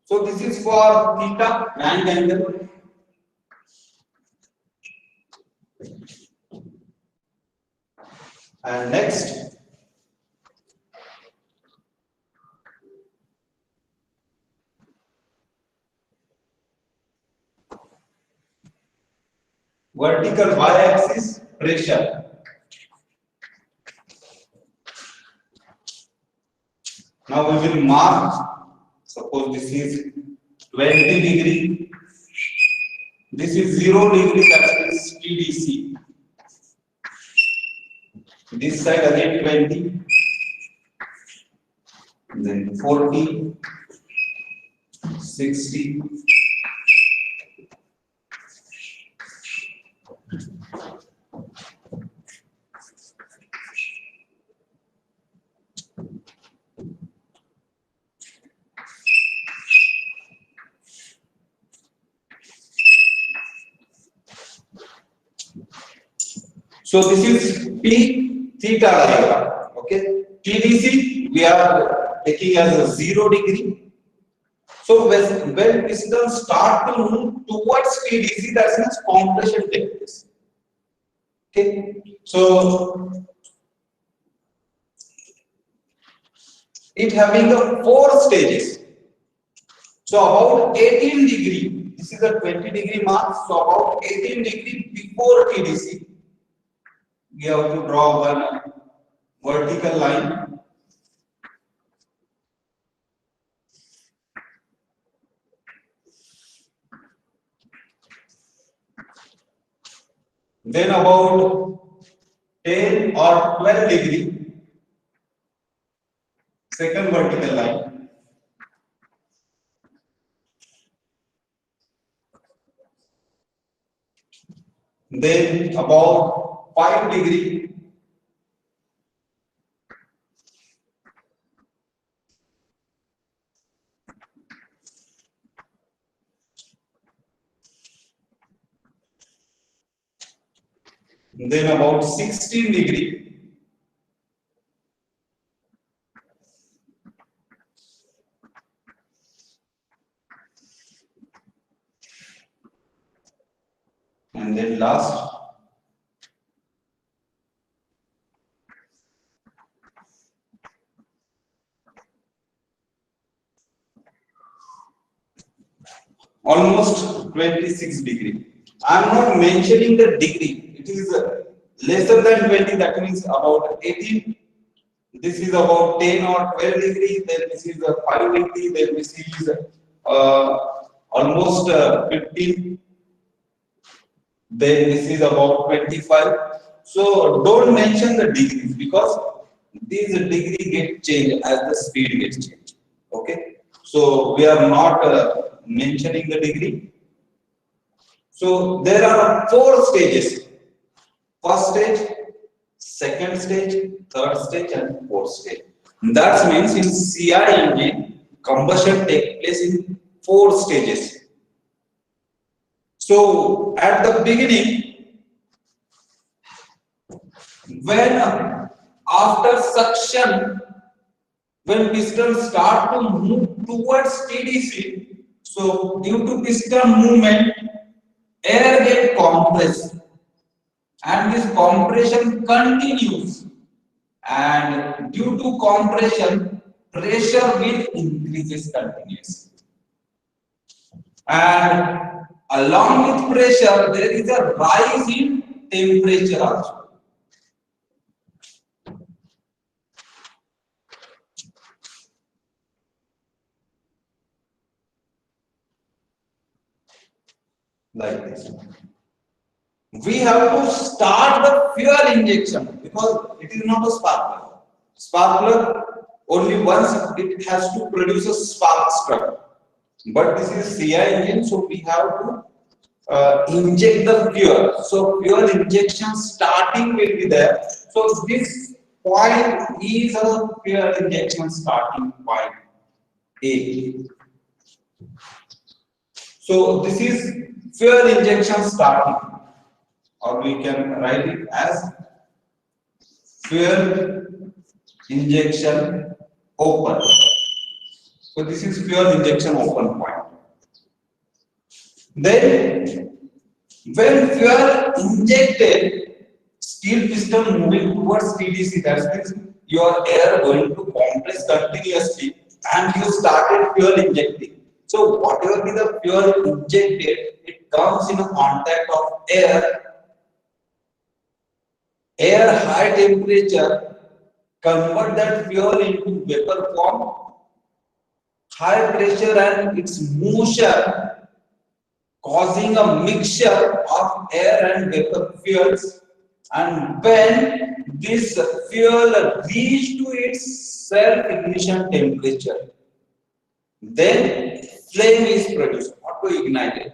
So this is for theta and angle. And next, vertical y-axis pressure. Now we will mark, suppose this is 20 degree, this is 0 degree, that is TDC. This side again 20, then 40, 60, so this is P theta diagram. Okay, TDC we are taking as a 0 degree. So when piston start to move towards TDC, that means compression takes place. Okay, so it having a 4 stages. So about 18 degree. This is a 20 degree mark. So about 18 degree before TDC, we have to draw one vertical line. Then about 10 or 12 degree, second vertical line. Then about 5 degree. Then about 16 degree. And then last, almost 26 degree. I am not mentioning the degree. It is lesser than 20, that means about 18. This is about 10 or 12 degree. Then this is a 5 degree. Then this is almost 15. Then this is about 25. So don't mention the degrees because these degree get changed as the speed gets changed. Okay. So we are not mentioning the degree. So there are 4 stages. First stage, second stage, third stage, and fourth stage. That means in CI engine, combustion takes place in 4 stages. So at the beginning, when after suction, when piston start to move towards TDC, so due to piston movement, air get compressed, and this compression continues, and due to compression, pressure will increases continuously, and along with pressure, there is a rise in temperature also. Like this. We have to start the fuel injection because it is not a spark plug. Spark plug only once it has to produce a spark strut. But this is CI engine, so we have to inject the fuel. So fuel injection starting will be there. So this point is a fuel injection starting point A. So this is fuel injection starting, or we can write it as fuel injection open. So this is fuel injection open point. Then when fuel injected, steel piston moving towards TDC, that means your air going to compress continuously and you started fuel injecting. So whatever be the fuel injected, it comes in a contact of air. Air high temperature convert that fuel into vapor form. High pressure and its motion causing a mixture of air and vapor fuels, and when this fuel reach to its self-ignition temperature, then flame is produced, auto-ignited.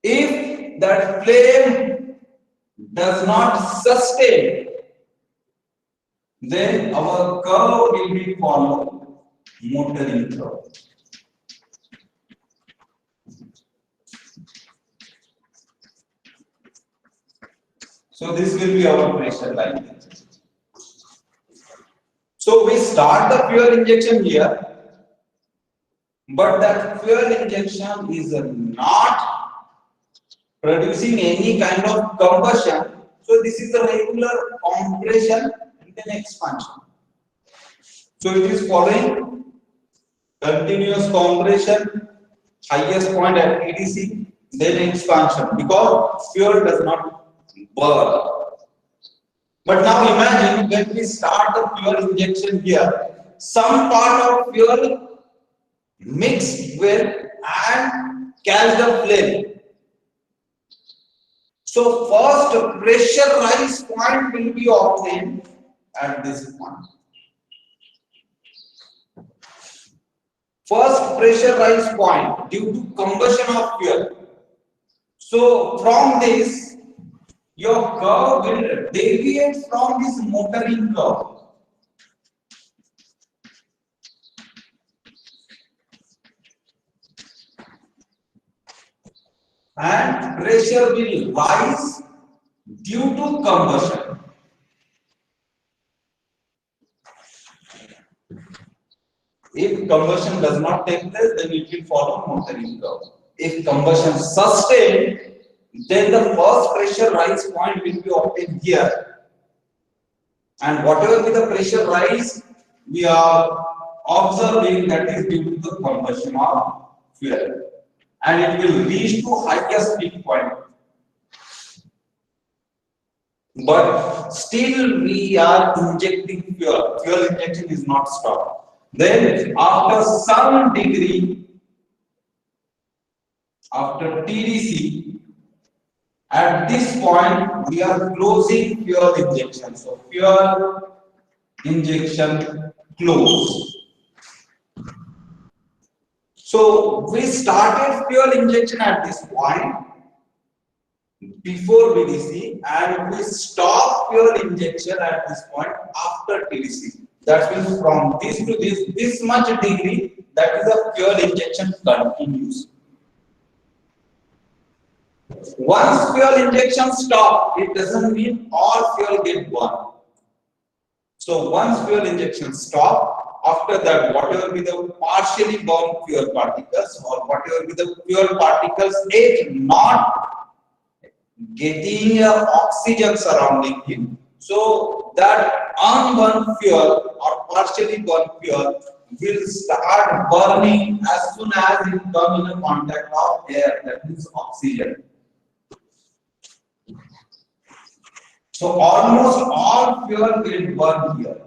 If that flame does not sustain, then our curve will be followed motoring curve. So this will be our pressure line. So we start the fuel injection here, but that fuel injection is not producing any kind of combustion. So this is a regular compression and then expansion. So it is following continuous compression, highest point at TDC, then expansion because fuel does not burn. But now imagine when we start the fuel injection here, some part of fuel mixed with and catch the flame. So first pressurized point will be obtained at this point. First pressurized point due to combustion of fuel. So from this, your curve will deviate from this motoring curve. And pressure will rise due to combustion. If combustion does not take place, then it will follow motoring curve. If combustion sustained, then the first pressure rise point will be obtained here. And whatever be the pressure rise, we are observing that is due to the combustion of fuel. And it will reach to highest peak point. But still we are injecting fuel. Fuel injection is not stopped. Then after some degree, after TDC, at this point we are closing fuel injection. So fuel injection close. So we started fuel injection at this point before VDC and we stop fuel injection at this point after TDC. That means from this to this much degree, that is a fuel injection continues. Once fuel injection stop, it doesn't mean all fuel get burned. So once fuel injection stop, after that whatever be the partially burned fuel particles or whatever be the fuel particles is not getting oxygen surrounding him. So that unburned fuel or partially burned fuel will start burning as soon as it comes in a contact of air, that means oxygen. So almost all fuel will burn here.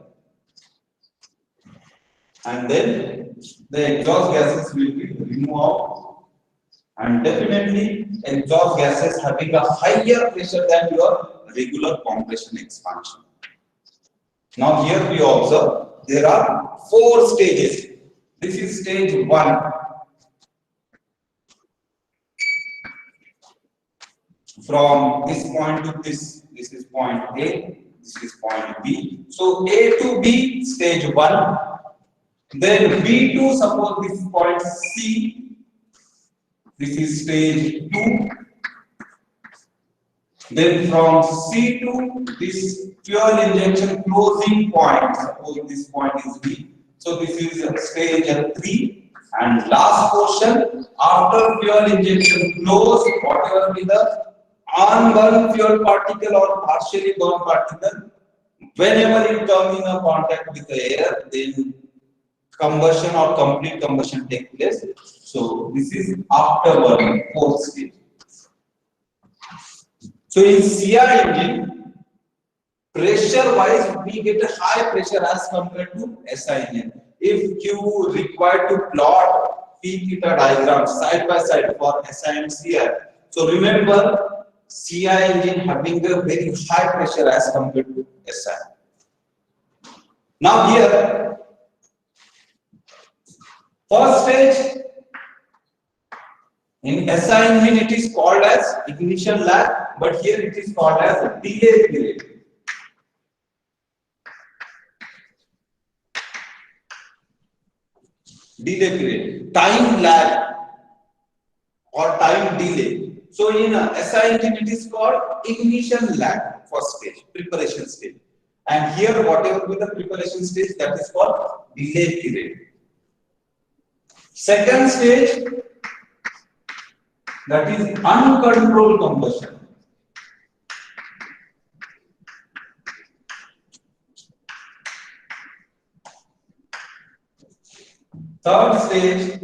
And then the exhaust gases will be removed out. And definitely exhaust gases having a higher pressure than your regular compression expansion. Now here we observe there are 4 stages. This is stage 1. From this point to this is point A, this is point B. So A to B, stage 1. Then B to, suppose this is point C, this is stage 2. Then from C to this fuel injection closing point, suppose this point is B. So this is stage 3, and last portion after fuel injection close, whatever be the unburned fuel particle or partially burned particle, whenever it comes in a contact with the air, then combustion or complete combustion take place. So this is after burning, fourth stage. So in CI engine, pressure wise we get a high pressure as compared to SI engine. If you require to plot P theta diagram side by side for SI and CI, so remember CI engine having a very high pressure as compared to SI. Now here, first stage in SI engine it is called as ignition lag, but here it is called as delay period. Delay period, time lag or time delay. So in SI engine it is called ignition lag, first stage, preparation stage. And here whatever be the preparation stage, that is called delay period. Second stage, that is uncontrolled combustion. Third stage,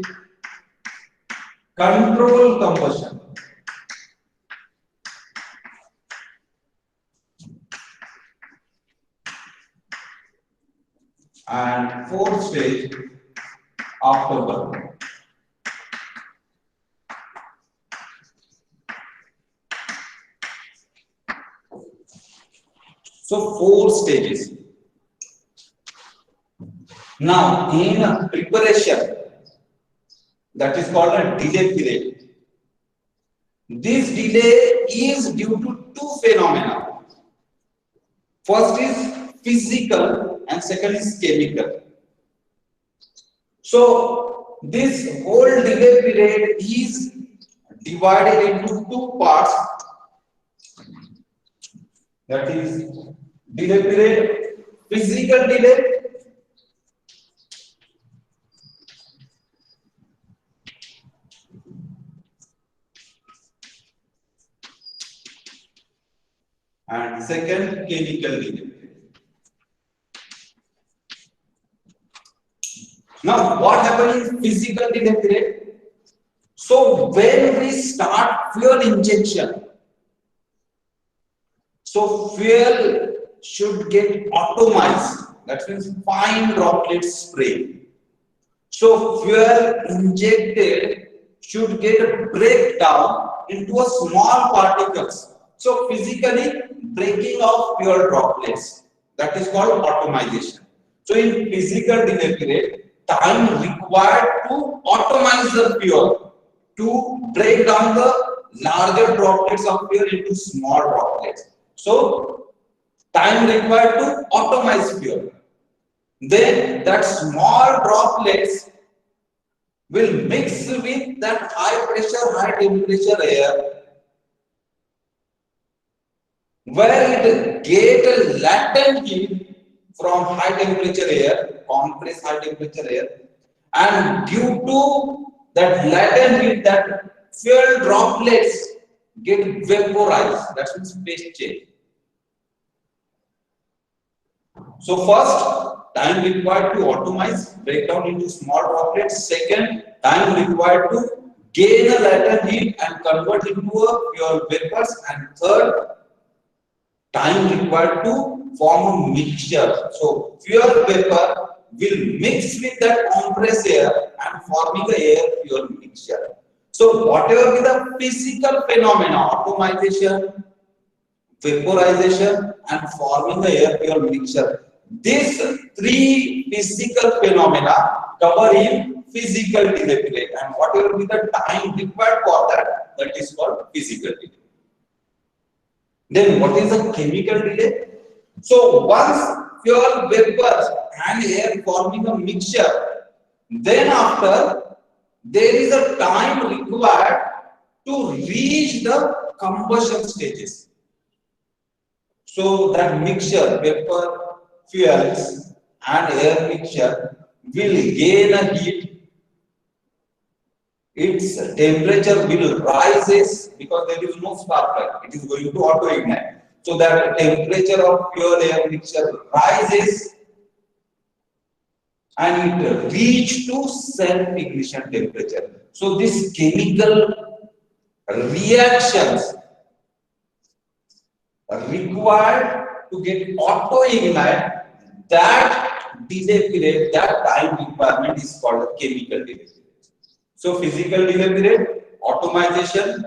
controlled combustion. And fourth stage, afterburn. So 4 stages. Now in preparation, that is called a delay period. This delay is due to 2 phenomena. First is physical and second is chemical. So this whole delay period is divided into 2 parts. That is delay period, physical delay and second chemical delay. Now what happens in physical delay period? So when we start fuel injection, so fuel should get atomized, that means fine droplet spray. So fuel injected should get breakdown into a small particles. So physically breaking of fuel droplets, that is called atomization. So in physical delay period, time required to atomize the fuel, to break down the larger droplets of fuel into small droplets. So time required to atomize fuel. Then that small droplets will mix with that high pressure, high temperature air, where it get a latent heat from high temperature air, compressed high temperature air, and due to that latent heat, that fuel droplets get vaporized. That means phase change. So first, time required to atomize, break down into small droplets. Second, time required to gain a latent heat and convert into a fuel vapors. And third, time required to form a mixture. So fuel vapor will mix with that compressed air and forming a air fuel mixture. So whatever be the physical phenomena, atomization, vaporization and forming the air fuel mixture, these 3 physical phenomena cover in physical delay period, and whatever be the time required for that, that is called physical delay. Then what is the chemical delay? So once fuel vapors and air forming a mixture, then after there is a time required to reach the combustion stages. So that mixture, vapor, fuels and air mixture will gain a heat, its temperature will rises because there is no spark plug. It is going to auto ignite. So that temperature of fuel air mixture rises and it reach to self ignition temperature. So this chemical reactions required to get auto ignite, that delay period, that time requirement is called a chemical delay period. So physical delay period, automation,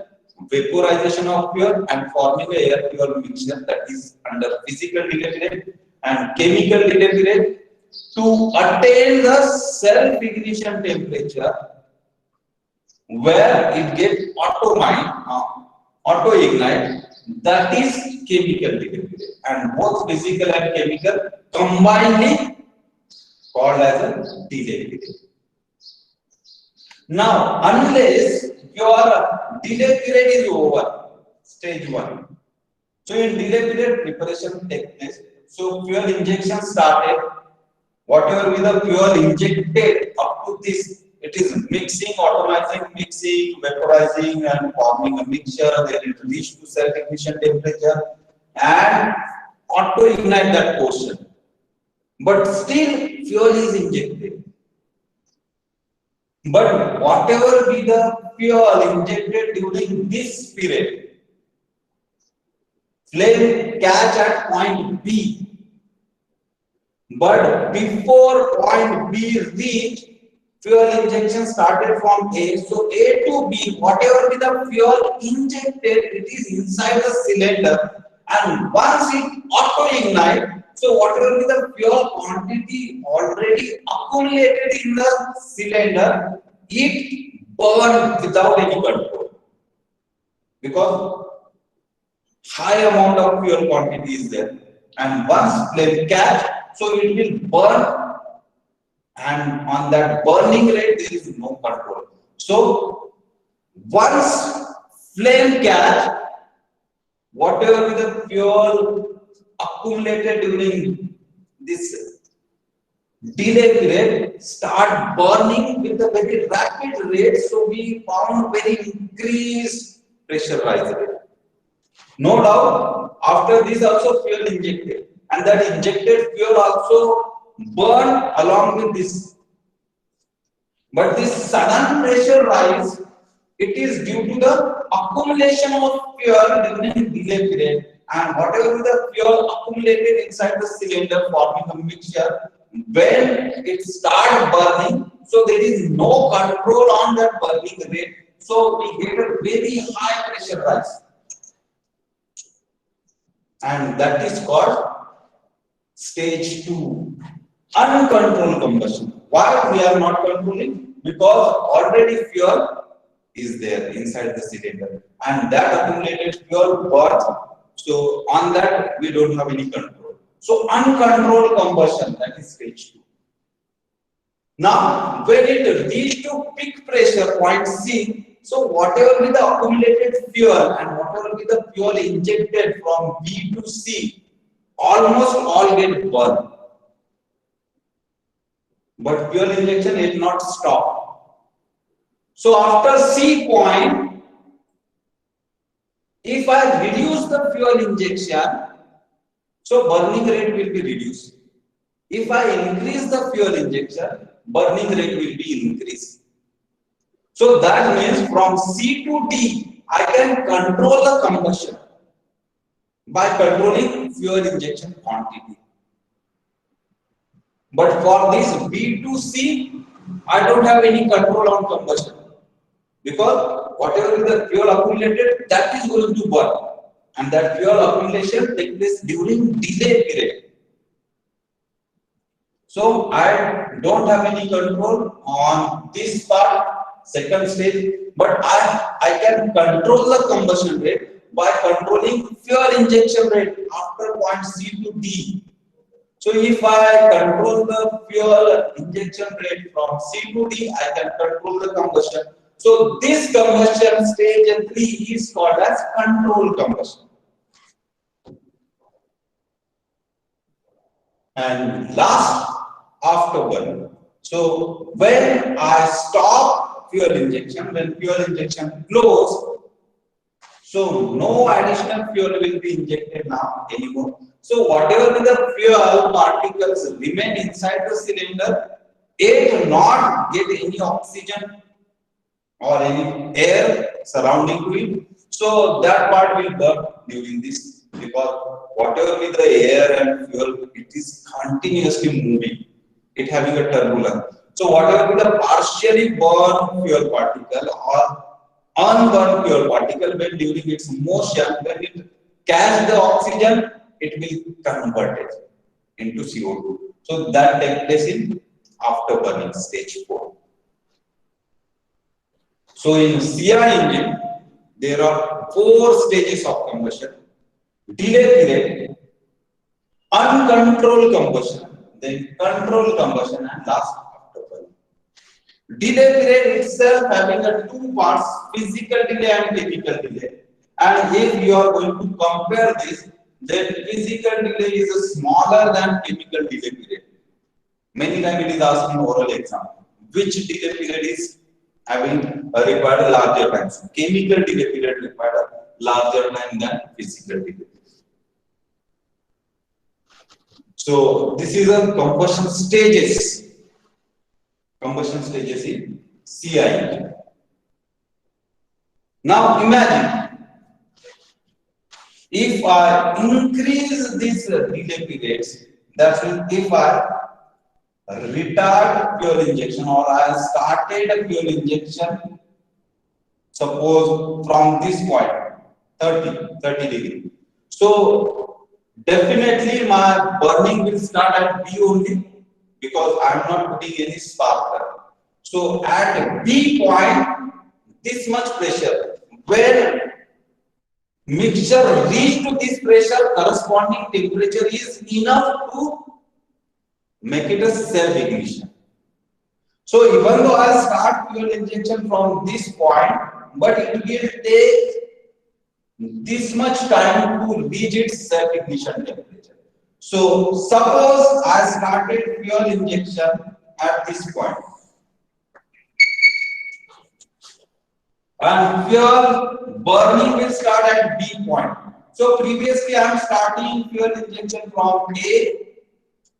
vaporization of fuel and forming a air fuel mixture, that is under physical delay period, and chemical delay period to attain the self ignition temperature where it gets auto ignite, that is chemical delay period, and both physical and chemical combinedly called as a delay period. Now, unless your delay period is over, stage 1. So, in delay period, preparation takes place. So, fuel injection started. Whatever be the fuel injected up to this, it is mixing, automizing, mixing, vaporizing, and forming a mixture. Then it reaches to self ignition temperature and auto ignite that portion. But still, fuel is injected. But whatever be the fuel injected during this period, flame catch at point B. But before point B reach, fuel injection started from A. So A to B, whatever be the fuel injected, it is inside the cylinder. And once it auto ignite, so whatever be the fuel quantity already accumulated in the cylinder, it burn without any control. Because high amount of fuel quantity is there. And once flame catch, so it will burn, and on that burning rate there is no control. So once flame catch, whatever the fuel accumulated during this delay period start burning with a very rapid rate. So we found very increased pressure rise rate. No doubt, after this also fuel injected, and that injected fuel also burn along with this. But this sudden pressure rise, it is due to the accumulation of fuel during delay period, and whatever the fuel accumulated inside the cylinder forming a mixture, when it starts burning, so there is no control on that burning rate. So we get a very high pressure rise. And that is called stage 2, uncontrolled combustion. Why we are not controlling? Because already fuel is there inside the cylinder and that accumulated fuel burns. So on that we don't have any control. So uncontrolled combustion, that is stage 2. Now when it reaches to peak pressure point C, so whatever be the accumulated fuel and whatever be the fuel injected from B to C, almost all get burned. But fuel injection is not stop. So after C point, if I reduce the fuel injection, so burning rate will be reduced. If I increase the fuel injection, burning rate will be increased. So that means from C to D, I can control the combustion by controlling fuel injection quantity. But for this B to C, I don't have any control on combustion because whatever is the fuel accumulated, that is going to burn, and that fuel accumulation takes place during delay period. So I don't have any control on this part, second stage, but I can control the combustion rate by controlling fuel injection rate after point C to D. So if I control the fuel injection rate from C to D, I can control the combustion. So this combustion stage 3 is called as controlled combustion. And last, after burning. So when I stop fuel injection, when fuel injection close, so no additional fuel will be injected now anymore. So whatever the fuel particles remain inside the cylinder, it not get any oxygen or any air surrounding to it. So that part will burn during this, because whatever with the air and fuel, it is continuously moving. It having a turbulence. So whatever with the partially burned fuel particle or unburned fuel particle, when during its motion, when it catch the oxygen, it will convert it into CO2. So that takes place in after burning stage 4. So in CI engine, there are 4 stages of combustion: delay period, uncontrolled combustion, then controlled combustion, and last afterburn. Delay period itself having a 2 parts: physical delay and chemical delay. And if you are going to compare this, then physical delay is smaller than chemical delay period. Many times it is asked in oral exam, which delay period is having a required larger time. So chemical delay period required a larger time than physical delay. So this is a combustion stages. Combustion stages in CI. Now imagine if I increase these delay periods, that means if I retard fuel injection, or I started a fuel injection, suppose from this point 30 degree. So definitely my burning will start at B only, because I am not putting any spark. So at B point, this much pressure, when mixture reach to this pressure, corresponding temperature is enough to make it a self-ignition. So even though I start fuel injection from this point, but it will take this much time to reach its self-ignition temperature. So suppose I started fuel injection at this point, and fuel burning will start at B point. So previously I am starting fuel injection from A.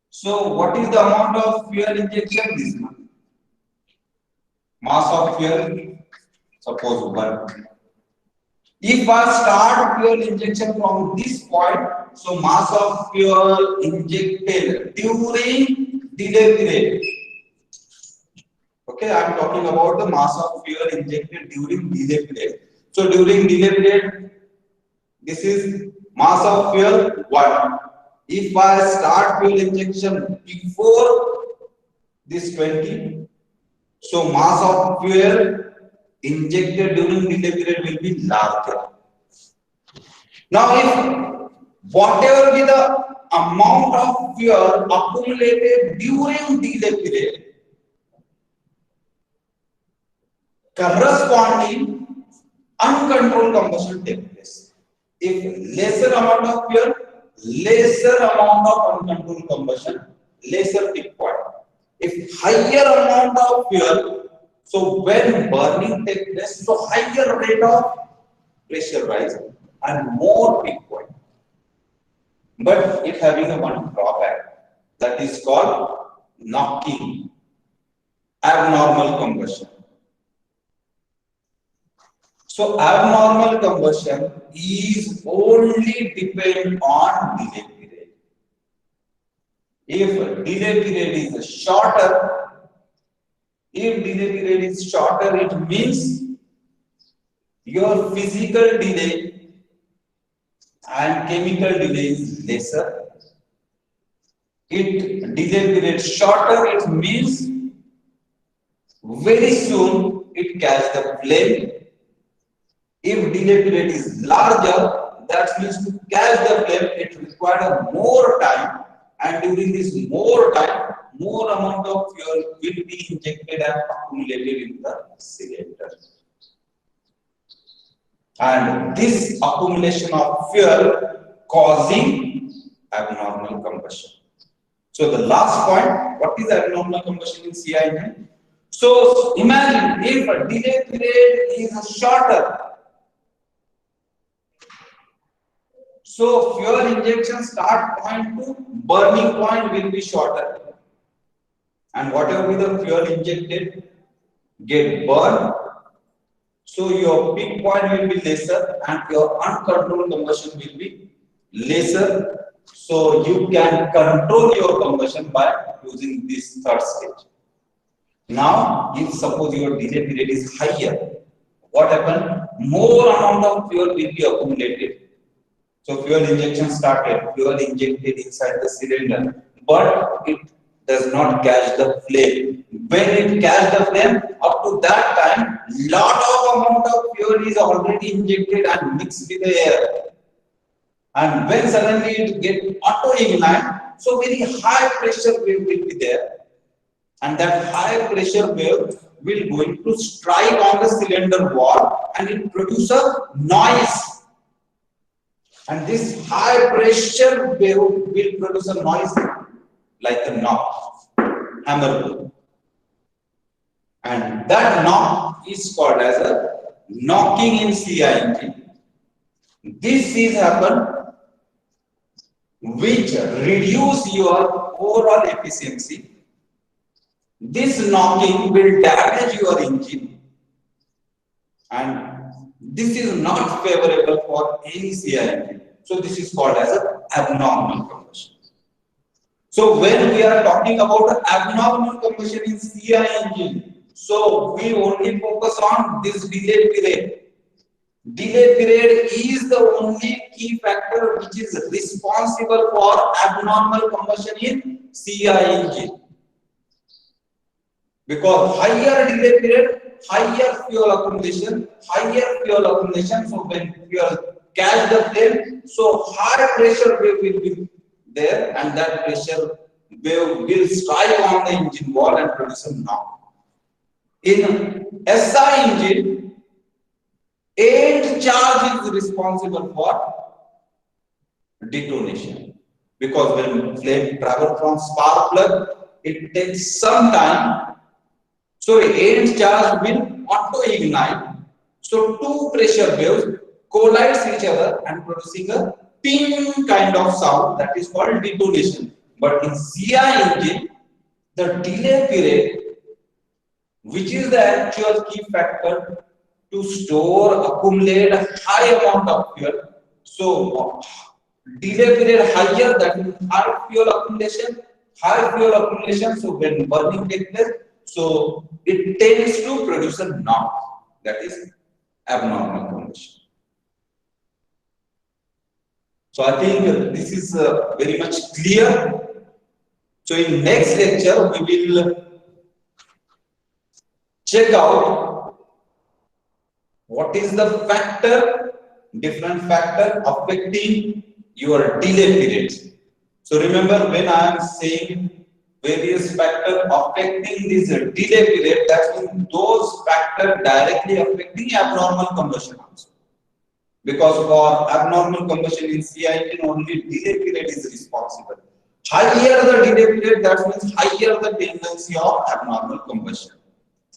So what is the amount of fuel injection? This much. Mass of fuel, suppose 1. If I start fuel injection from this point, so mass of fuel injected during delay period. Okay, I am talking about the mass of fuel injected during delay period. So during delay period, this is mass of fuel 1. If I start fuel injection before this 20, so mass of fuel injected during delay period will be larger. Now if whatever be the amount of fuel accumulated during delay period, corresponding uncontrolled combustion takes place. If lesser amount of fuel, lesser amount of uncontrolled combustion, lesser peak point. If higher amount of fuel, so when burning takes place, so higher rate of pressure rise and more peak point. But it having a one drawback, that is called knocking, abnormal combustion. So abnormal combustion is only depend on delay period. If delay period is shorter, it means your physical delay and chemical delay is lesser. If delay period shorter, it means very soon it catch the flame. If delay period is larger, that means to catch the flame, it requires more time, and during this more time, more amount of fuel will be injected and accumulated in the cylinder. And this accumulation of fuel causing abnormal combustion. So the last point, what is abnormal combustion in CI engine? So imagine if a delay period is shorter. So fuel injection start point to burning point will be shorter. And whatever be the fuel injected get burned. So your peak point will be lesser and your uncontrolled combustion will be lesser. So you can control your combustion by using this third stage. Now, if suppose your delay period is higher, what happens? More amount of fuel will be accumulated. So fuel injection started, fuel injected inside the cylinder, but it does not catch the flame. When it catch the flame, up to that time, lot of amount of fuel is already injected and mixed with the air. And when suddenly it get auto ignite, so very high pressure wave will be there. And that high pressure wave will going to strike on the cylinder wall and it produce a noise. And this high pressure wave will produce a noise like a knock, hammer. And that knock is called as a knocking in CI engine. This is happen which reduce your overall efficiency. This knocking will damage your engine, and this is not favorable for any CI engine. So this is called as an abnormal combustion. So when we are talking about abnormal combustion in CI engine, so we only focus on this delay period. Delay period is the only key factor which is responsible for abnormal combustion in CI engine. Because higher delay period, higher fuel accumulation, so when fuel catch the flame, so high pressure wave will be there and that pressure wave will strike on the engine wall and produce a knock. In SI engine, end charge is responsible for detonation. Because when flame travel from spark plug, it takes some time. So end charge will auto ignite. So two pressure waves collides each other and producing a ping kind of sound that is called detonation. But in CI engine, the delay period, which is the actual key factor to store, accumulate a high amount of fuel. So delay period higher, that means high fuel accumulation. So when burning takes place, so it tends to produce a knock, that is abnormal combustion. So I think this is very much clear. So in next lecture we will check out what is the factor, different factor affecting your delay periods. So remember, when I am saying various factors affecting this delay period, that means those factors directly affecting abnormal combustion also. Because for abnormal combustion in CI engine, only delay period is responsible. Higher the delay period, that means higher the tendency of abnormal combustion.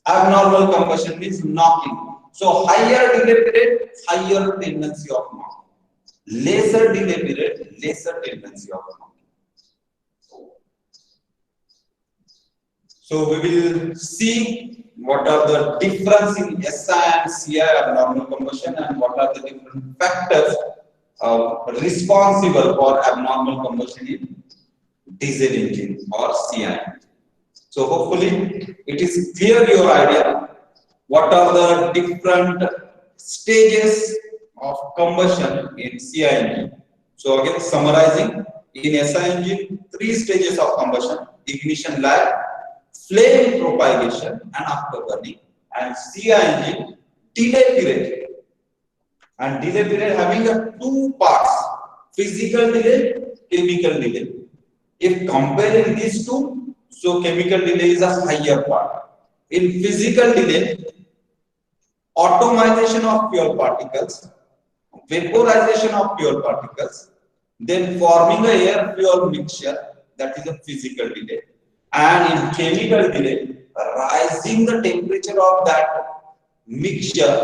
Abnormal combustion means knocking. So higher delay period, higher tendency of knocking. Lesser delay period, lesser tendency of knocking. So we will see what are the difference in SI and CI abnormal combustion and what are the different factors responsible for abnormal combustion in diesel engine or CI. So hopefully it is clear your idea what are the different stages of combustion in CI engine. So again summarizing, in SI engine 3 stages of combustion: ignition lag, flame propagation and afterburning, and CI engine delay period. And delay period having a 2 parts: physical delay, chemical delay. If comparing these two, so chemical delay is a higher part. In physical delay, atomization of fuel particles, vaporization of fuel particles, then forming a air fuel mixture, that is a physical delay. And in chemical delay, rising the temperature of that mixture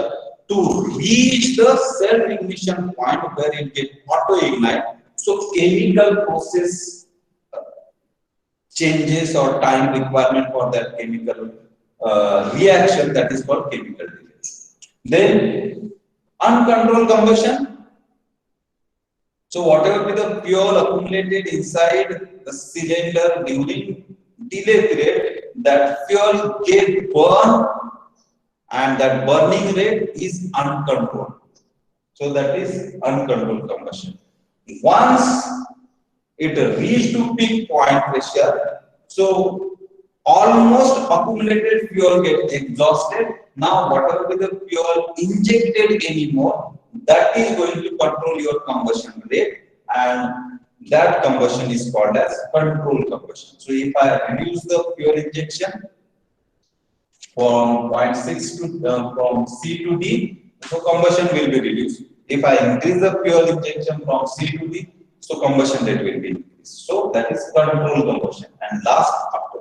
to reach the self-ignition point where it gets auto-ignite. So chemical process changes or time requirement for that chemical reaction, that is called chemical delay. Then uncontrolled combustion. So whatever be the fuel accumulated inside the cylinder during delay period, that fuel get burned and that burning rate is uncontrolled. So that is uncontrolled combustion. Once it reached to peak point pressure, so almost accumulated fuel gets exhausted. Now whatever be the fuel injected anymore, that is going to control your combustion rate, and that combustion is called as controlled combustion. So if I reduce the fuel injection from 0.6 to from C to D, so combustion will be reduced. If I increase the fuel injection from C to D, so combustion rate will be increased. So that is controlled combustion. And last, after